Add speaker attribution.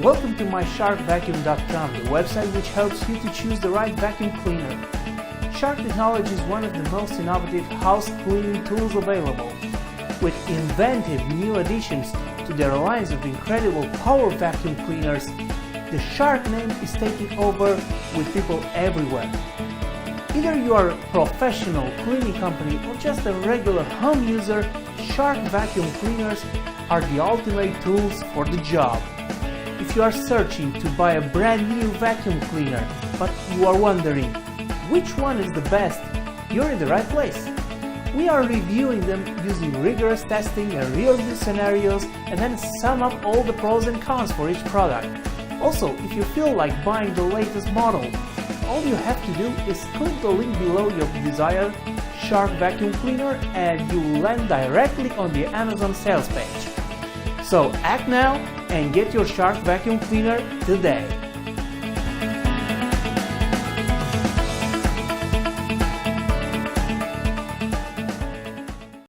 Speaker 1: Welcome to MySharkVacuum.com, the website which helps you to choose the right vacuum cleaner. Shark Technology is one of the most innovative house cleaning tools available. With inventive new additions to their lines of incredible power vacuum cleaners, the Shark name is taking over with people everywhere. Either you are a professional cleaning company or just a regular home user, Shark vacuum cleaners are the ultimate tools for the job. If you are searching to buy a brand new vacuum cleaner, but you are wondering which one is the best, you're in the right place. We are reviewing them using rigorous testing and real-use scenarios and then sum up all the pros and cons for each product. Also, if you feel like buying the latest model, all you have to do is click the link below your desired Shark vacuum cleaner and you will land directly on the Amazon sales page. So act now and get your Shark vacuum cleaner today.